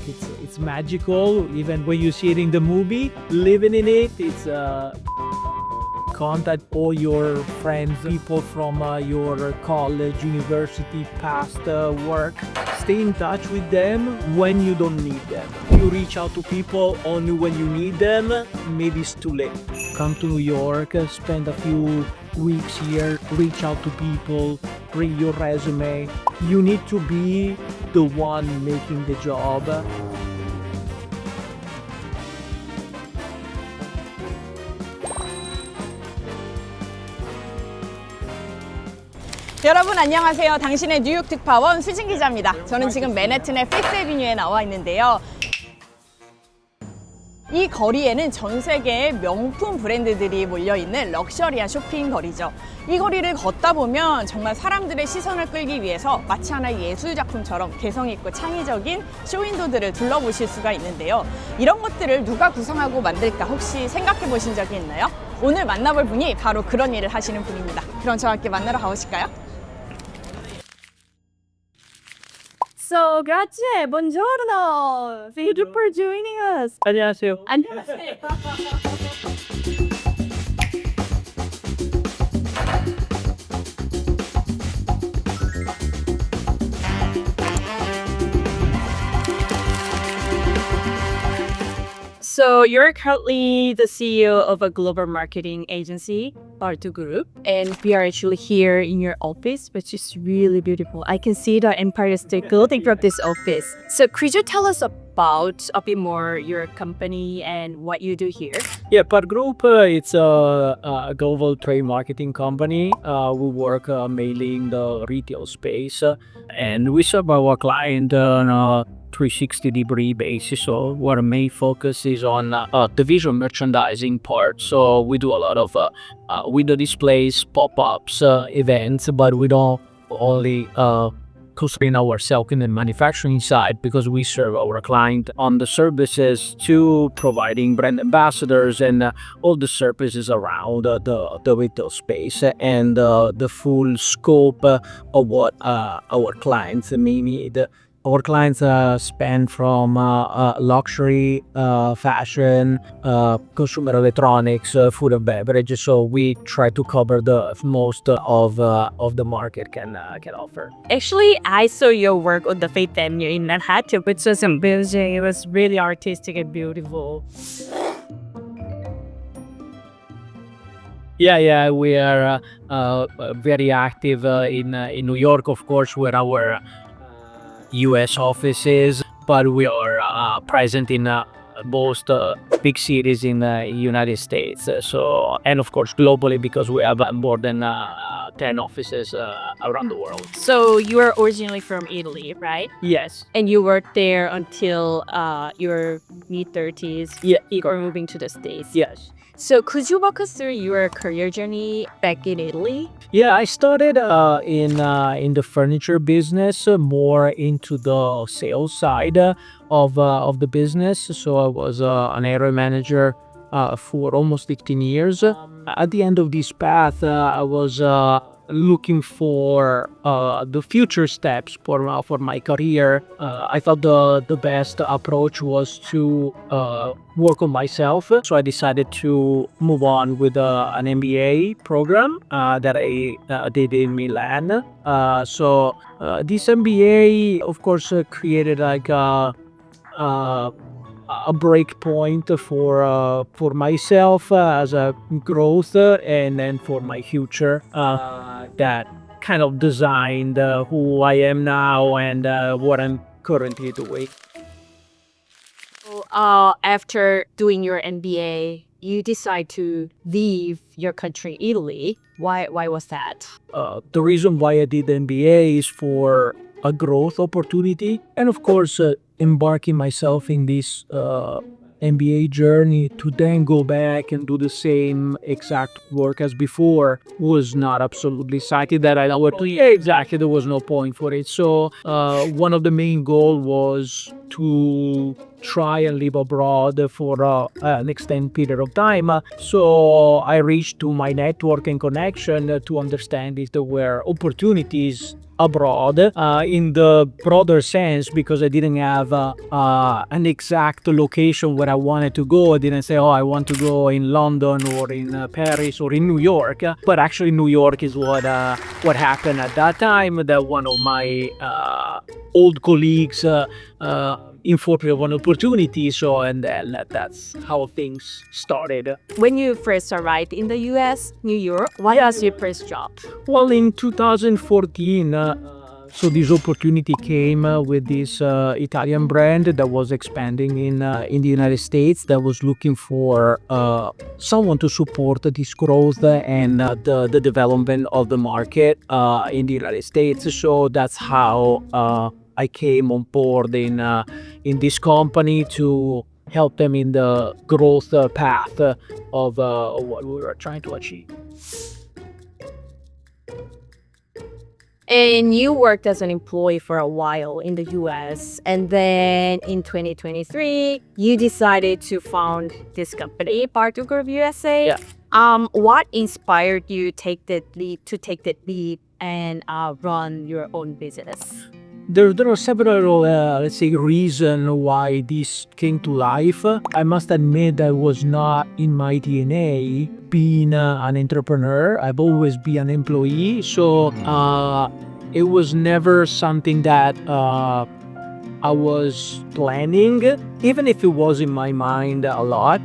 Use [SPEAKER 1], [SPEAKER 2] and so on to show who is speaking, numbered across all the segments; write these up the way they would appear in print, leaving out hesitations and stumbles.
[SPEAKER 1] It's magical. Even when you see it in the movie, living in it, it's contact all your friends, people from your college, university, past work. Stay in touch with them when you don't need them. You reach out to people only when you need them. Maybe it's too late. Come to New York, spend a few weeks here, reach out to people, bring your resume. You need to be the one making the job.
[SPEAKER 2] 여러분 안녕하세요. 당신의 뉴욕 특파원 수진 기자입니다. 저는 지금 맨해튼의 피프스 애비뉴에 나와 있는데요. 이 거리에는 전 세계의 명품 브랜드들이 몰려있는 럭셔리한 쇼핑 거리죠. 이 거리를 걷다 보면 정말 사람들의 시선을 끌기 위해서 마치 하나의 예술작품처럼 개성있고 창의적인 쇼윈도들을 둘러보실 수가 있는데요. 이런 것들을 누가 구성하고 만들까 혹시 생각해 보신 적이 있나요? 오늘 만나볼 분이 바로 그런 일을 하시는 분입니다. 그럼 저와 함께 만나러 가보실까요?
[SPEAKER 3] So, grazie, buongiorno. Thank you for joining us.
[SPEAKER 1] 안녕하세요.
[SPEAKER 3] 안녕하세요. So you're currently the CEO of a global marketing agency, Bartu Group, and we are actually here in your office, which is really beautiful. I can see the Empire State Building from this office. So could you tell us about a bit more your company and what you do here?
[SPEAKER 1] Yeah, Part Group, it's a global trade marketing company. We work mainly in the retail space, and we serve our client on a 360-degree basis. So our main focus is on the visual merchandising part. So we do a lot of window displays, pop-ups, events, but we don't only constrain ourselves in the manufacturing side, because we serve our client on the services to providing brand ambassadors and all the services around the retail space and the full scope of what our clients may need. Our clients span from luxury, fashion, consumer electronics, food and beverage. So we try to cover the most of the market can offer.
[SPEAKER 3] Actually, I saw your work on the Fifth Avenue in Manhattan, which was amazing. It was really artistic and beautiful.
[SPEAKER 1] Yeah, we are very active in New York, of course, where our U.S. offices, but we are present in most big cities in the United States. So, and of course globally, because we have more than 10 offices around the world.
[SPEAKER 3] So you are originally from Italy, right?
[SPEAKER 1] Yes.
[SPEAKER 3] And you worked there until your mid-30s.
[SPEAKER 1] Yeah.
[SPEAKER 3] Before moving to the States.
[SPEAKER 1] Yes.
[SPEAKER 3] So could you walk us through your career journey back in Italy?
[SPEAKER 1] Yeah, I started in the furniture business, more into the sales side of the business. So I was an area manager for almost 15 years. At the end of this path, I was looking for the future steps for my career. I thought the best approach was to work on myself. So I decided to move on with an MBA program that I did in Milan. So this MBA, of course, created like a break point for myself as a growth and then for my future that kind of designed who I am now and what I'm currently doing.
[SPEAKER 3] So, after doing your MBA, you decide to leave your country, Italy. Why was that?
[SPEAKER 1] The reason why I did the MBA is for a growth opportunity, and of course embarking myself in this MBA journey to then go back and do the same exact work as before was not absolutely exciting that I would do. Yeah, exactly, there was no point for it. So one of the main goals was to try and live abroad for an extended period of time. So I reached to my network and connection to understand if there were opportunities abroad in the broader sense, because I didn't have an exact location where I wanted to go. I didn't say, oh, I want to go in London or in Paris or in New York, but actually New York is what happened at that time. That one of my old colleagues informed me of an opportunity, so and then that's how things started.
[SPEAKER 3] When you first arrived in the US, New York, what was your first job?
[SPEAKER 1] Well, in 2014, so this opportunity came with this Italian brand that was expanding in the United States, that was looking for someone to support this growth and the development of the market in the United States. So that's how I came on board in this company to help them in the growth path of what we were trying to achieve.
[SPEAKER 3] And you worked as an employee for a while in the US. And then in 2023, you decided to found this company, Parto Group USA.
[SPEAKER 1] Yeah.
[SPEAKER 3] What inspired you to take that leap and run your own business?
[SPEAKER 1] There are several, let's say, reasons why this came to life. I must admit that was not in my DNA being an entrepreneur. I've always been an employee. So it was never something that I was planning, even if it was in my mind a lot.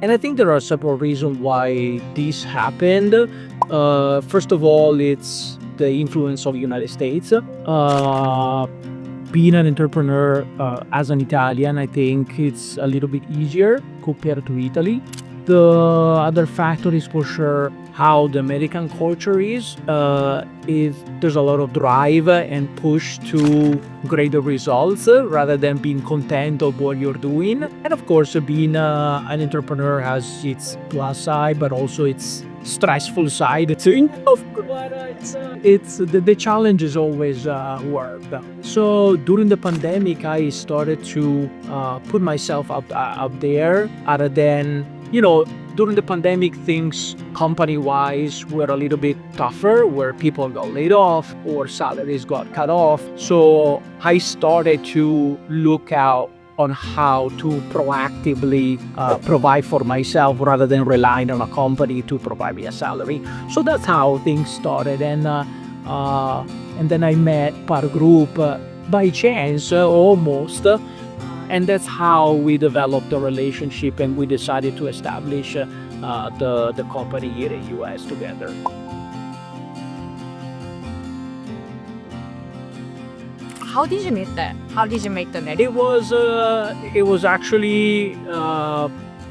[SPEAKER 1] And I think there are several reasons why this happened. First of all, it's the influence of the United States. Being an entrepreneur as an Italian, I think it's a little bit easier compared to Italy. The other factor is for sure how the American culture is there's a lot of drive and push to greater results rather than being content of what you're doing. And of course, being an entrepreneur has its plus side, but also its stressful side too. It's the challenge is always work. So during the pandemic, I started to put myself up there, other than, during the pandemic, things company-wise were a little bit tougher, where people got laid off or salaries got cut off. So I started to look out on how to proactively provide for myself rather than relying on a company to provide me a salary. So that's how things started. And then I met Par Group by chance, almost. And that's how we developed the relationship, and we decided to establish the company here in the US together.
[SPEAKER 3] How did you meet them? How did you make the network?
[SPEAKER 1] It was actually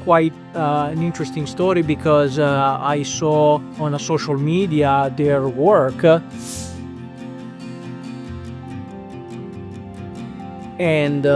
[SPEAKER 1] quite an interesting story, because I saw on a social media their work, and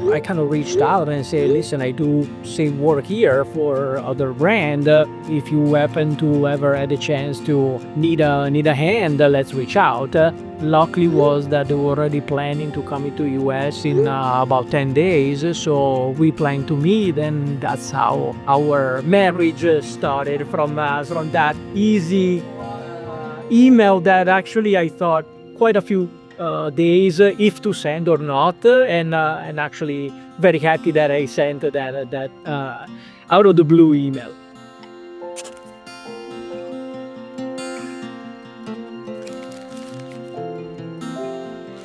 [SPEAKER 1] I kind of reached out and said, listen, I do same work here for other brand. If you happen to ever had a chance to need a hand, let's reach out. Luckily was that they were already planning to come into US in about 10 days. So we planned to meet, and that's how our marriage started, from that easy email that actually I thought quite a few days if to send or not, and actually very happy that I sent that out of the blue email.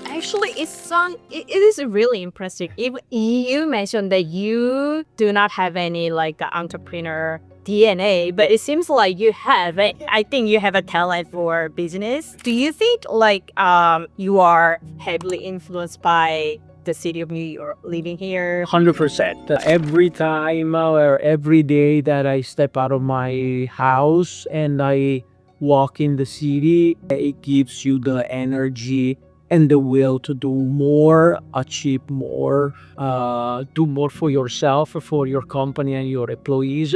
[SPEAKER 3] Actually, it is really impressive. If you mentioned that you do not have any entrepreneur DNA, but it seems like you have. I think you have a talent for business. Do you think you are heavily influenced by the city of New York, living here?
[SPEAKER 1] 100%. Every time or every day that I step out of my house and I walk in the city, it gives you the energy and the will to do more, achieve more, do more for yourself, for your company and your employees.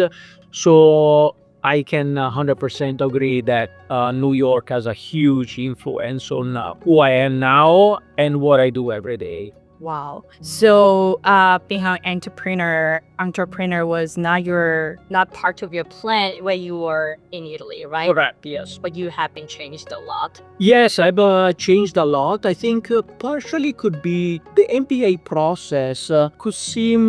[SPEAKER 1] So I can 100% agree that New York has a huge influence on who I am now and what I do every day.
[SPEAKER 3] Wow. So being an entrepreneur was not part of your plan when you were in Italy, right?
[SPEAKER 1] Correct, yes.
[SPEAKER 3] But you have been changed a lot.
[SPEAKER 1] Yes, I've changed a lot. I think partially could be the MBA process could seem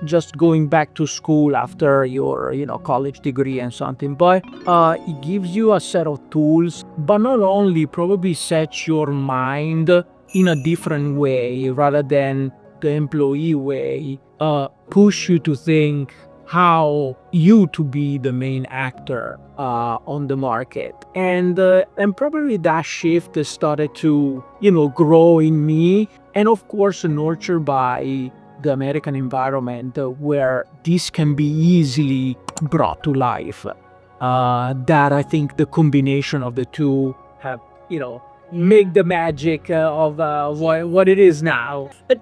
[SPEAKER 1] just going back to school after your college degree and something, but it gives you a set of tools, but not only probably sets your mind in a different way rather than the employee way, push you to think how you to be the main actor on the market. And probably that shift started to, grow in me. And of course, nurtured by the American environment where this can be easily brought to life. That I think the combination of the two have, make the magic of what it is now.
[SPEAKER 3] But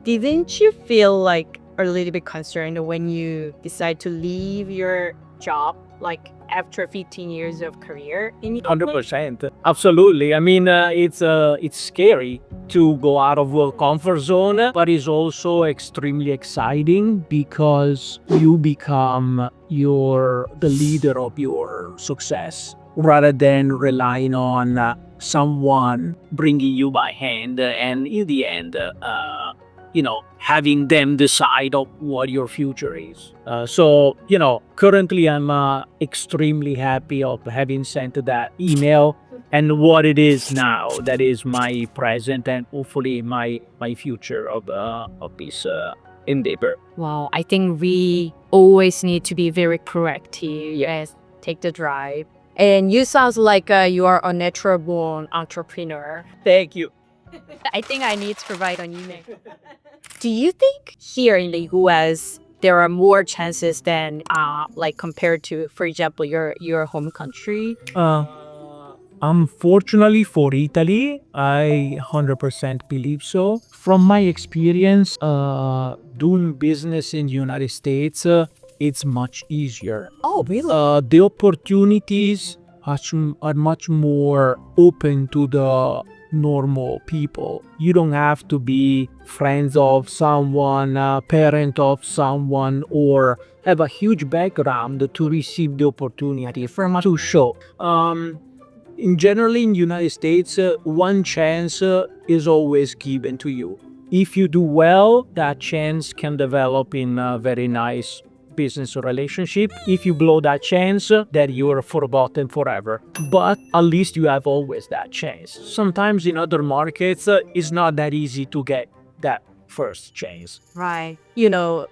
[SPEAKER 3] didn't you feel like a little bit concerned when you decide to leave your job, like after 15 years of career in Italy?
[SPEAKER 1] 100%. Absolutely. I mean, it's scary to go out of your comfort zone, but it's also extremely exciting because you become the leader of your success rather than relying on someone bringing you by hand and in the end, having them decide of what your future is. So, currently I'm extremely happy of having sent that email and what it is now that is my present and hopefully my future of this endeavor.
[SPEAKER 3] Wow, I think we always need to be very proactive. Yes, take the drive. And you sound like you are a natural born entrepreneur.
[SPEAKER 1] Thank you.
[SPEAKER 3] I think I need to provide an email. Do you think here in the US there are more chances than like compared to, for example, your home country?
[SPEAKER 1] Unfortunately for Italy, I 100% believe so. From my experience doing business in the United States, it's much easier.
[SPEAKER 3] Oh, really?
[SPEAKER 1] The opportunities are much more open to the normal people. You don't have to be friends of someone, parent of someone, or have a huge background to receive the opportunity to show. Generally in the United States, one chance is always given to you. If you do well, that chance can develop in a very nice business relationship. If you blow that chance, then you're forgotten forever. But at least you have always that chance. Sometimes in other markets, it's not that easy to get that first chance.
[SPEAKER 3] Right.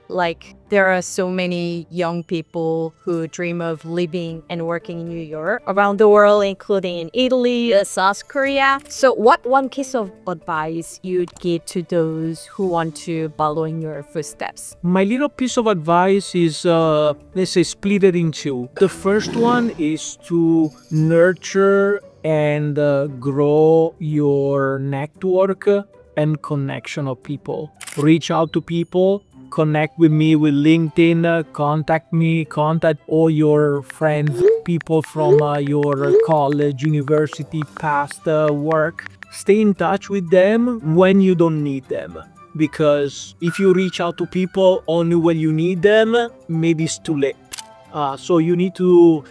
[SPEAKER 3] Like there are so many young people who dream of living and working in New York around the world, including in Italy, South Korea. So what one piece of advice you'd give to those who want to follow in your footsteps?
[SPEAKER 1] My little piece of advice is, let's say, split it in two. The first one is to nurture and grow your network and connection of people. Reach out to people, connect with me with LinkedIn, contact all your friends, people from your college, university, past work. Stay in touch with them when you don't need them. Because if you reach out to people only when you need them, maybe it's too late. So you need to,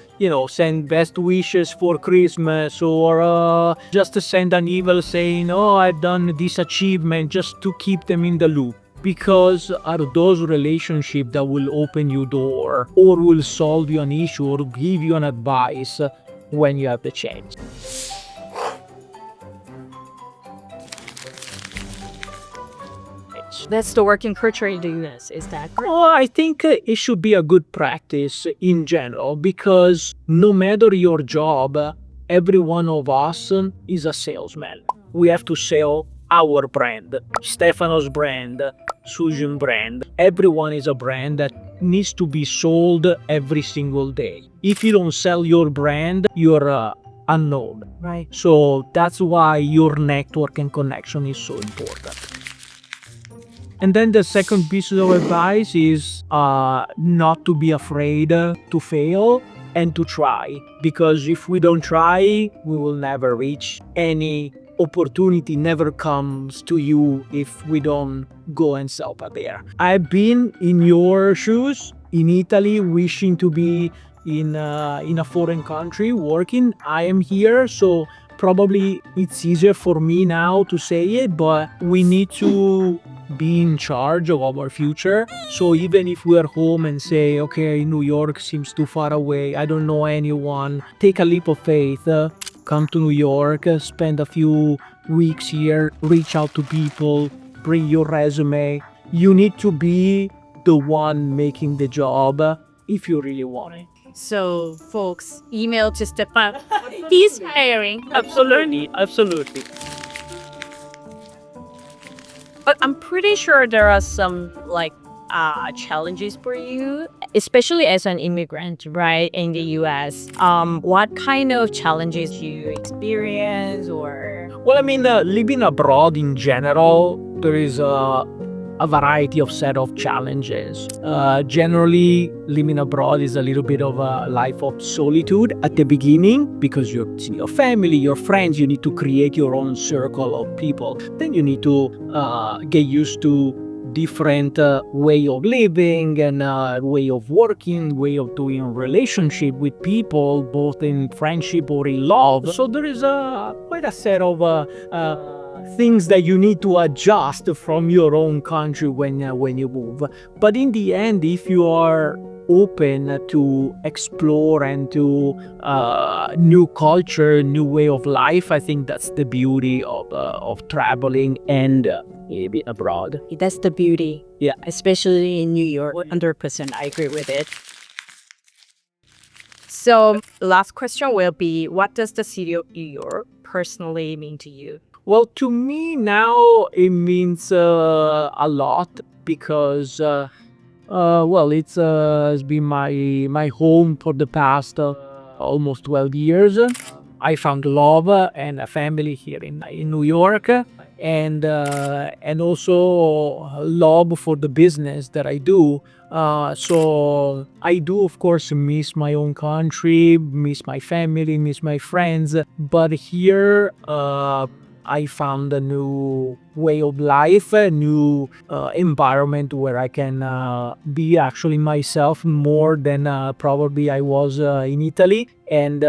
[SPEAKER 1] send best wishes for Christmas or just to send an email saying, oh, I've done this achievement just to keep them in the loop. Because are those relationships that will open you door or will solve you an issue or give you an advice when you have the chance.
[SPEAKER 3] That's the working culture in the US, is that correct?
[SPEAKER 1] Well, I think it should be a good practice in general because no matter your job, every one of us is a salesman. We have to sell our brand, Stefano's brand, Susan brand. Everyone is a brand that needs to be sold every single day. If you don't sell your brand, you're unknown.
[SPEAKER 3] Right.
[SPEAKER 1] So that's why your network and connection is so important. And then the second piece of advice is not to be afraid to fail and to try. Because if we don't try, we will never reach any opportunity never comes to you if we don't go and stop there. I've been in your shoes in Italy, wishing to be in a foreign country working. I am here, so probably it's easier for me now to say it, but we need to be in charge of our future. So even if we are home and say, okay, New York seems too far away, I don't know anyone, take a leap of faith. Come to New York, spend a few weeks here, reach out to people, bring your resume. You need to be the one making the job if you really want it.
[SPEAKER 3] So, folks, email to Stefan. He's hiring.
[SPEAKER 1] Absolutely, absolutely.
[SPEAKER 3] But I'm pretty sure there are some challenges for you, especially as an immigrant, right, in the US. What kind of challenges you experience or?
[SPEAKER 1] Well, I mean, living abroad in general, there is a variety of set of challenges. Generally, living abroad is a little bit of a life of solitude at the beginning because you're seeing your family, your friends, you need to create your own circle of people. Then you need to get used to different way of living and way of working, way of doing relationship with people, both in friendship or in love. So there is quite a set of things that you need to adjust from your own country when you move. But in the end, if you are open to explore and to new culture, new way of life, I think that's the beauty of traveling and maybe abroad.
[SPEAKER 3] That's the beauty.
[SPEAKER 1] Yeah.
[SPEAKER 3] Especially in New York. 100%, I agree with it. So, last question will be, what does the city of New York personally mean to you?
[SPEAKER 1] Well, to me now it means a lot because it's been my home for the past almost 12 years. I found love and a family here in New York, and also love for the business that I do. So I do, of course, miss my own country, miss my family, miss my friends. But here, I found a new way of life, a new environment where I can be actually myself more than probably I was in Italy, and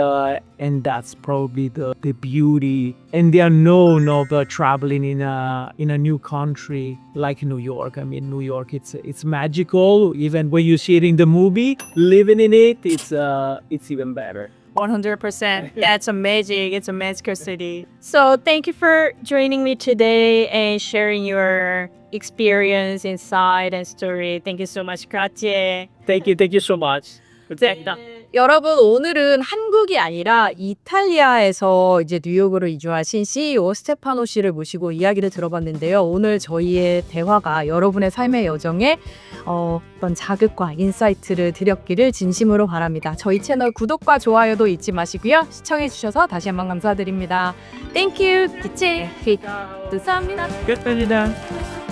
[SPEAKER 1] that's probably the beauty and the unknown of traveling in a new country like New York. I mean, New York, it's magical. Even when you see it in the movie, living in it, it's even better.
[SPEAKER 3] 100%. That's amazing. It's a magical city. So thank you for joining me today and sharing your experience, insight, and story. Thank you so much. Grazie.
[SPEAKER 1] Thank you so much.
[SPEAKER 3] 감사합니다. 여러분, 오늘은 한국이 아니라 이탈리아에서 이제 뉴욕으로 이주하신 CEO 스테파노 씨를 모시고 이야기를 들어봤는데요. 오늘 저희의 대화가 여러분의 삶의 여정에 어떤 자극과 인사이트를 드렸기를 진심으로 바랍니다. 저희 채널 구독과 좋아요도 잊지 마시고요. 시청해주셔서 다시 한번 감사드립니다. Thank you. 기체. 감사합니다.
[SPEAKER 1] 감사합니다.